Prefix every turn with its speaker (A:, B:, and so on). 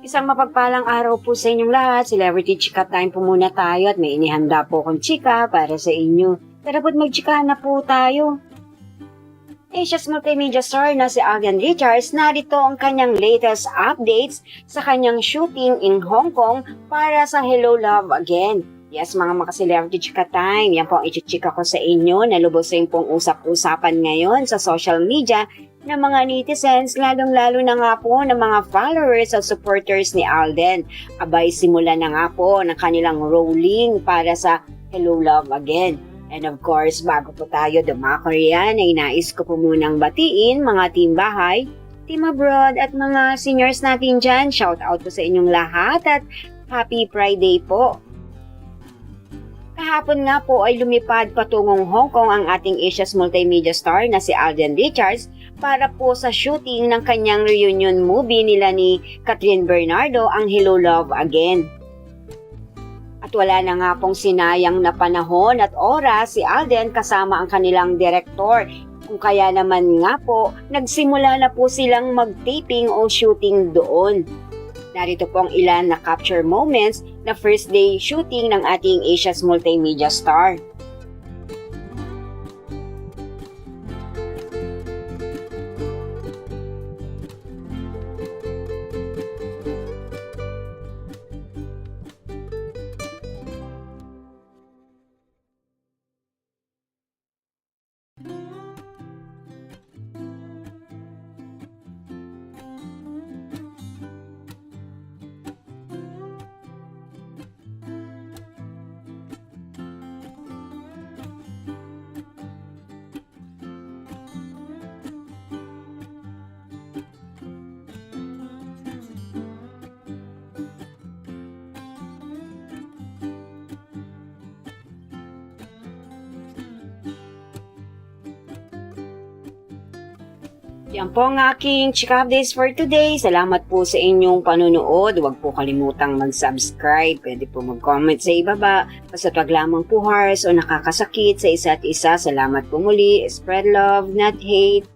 A: Isang mapagpalang araw po sa inyong lahat. Celebrity Chika Time po muna tayo at may inihanda po akong chika para sa inyo. Tara po't magchikahan na po tayo. Asia's multimedia star na si Alden Richards, narito ang kanyang latest updates sa kanyang shooting in Hong Kong para sa Hello Love Again. Yes, mga celebrity chika time, yan po ang ichichika ko sa inyo na lubusin pong usap-usapan ngayon sa social media ng mga netizens, lalong-lalo na nga po ng mga followers at supporters ni Alden. Abay, simula na nga po ng kanilang rolling para sa Hello Love Again. And of course, bago po tayo dumako riyan, ay nais ko po munang batiin mga team bahay, team abroad at mga seniors natin dyan. Shout out po sa inyong lahat at Happy Friday po. Kahapon nga po ay lumipad patungong Hong Kong ang ating Asia's multimedia star na si Alden Richards para po sa shooting ng kanyang reunion movie nila ni Catherine Bernardo, ang Hello Love Again. At wala na nga pong sinayang na panahon at oras si Alden kasama ang kanilang direktor. Kung kaya naman nga po, nagsimula na po silang mag-taping o shooting doon. Narito po ang ilan na capture moments na first day shooting ng ating Asia's multimedia star. Yan po ang aking chika updates for today. Salamat po sa inyong panunood. Huwag po kalimutang mag-subscribe. Pwede po mag-comment sa ibaba. Basta wag lamang po harsh o nakakasakit sa isa't isa. Salamat po muli. Spread love, not hate.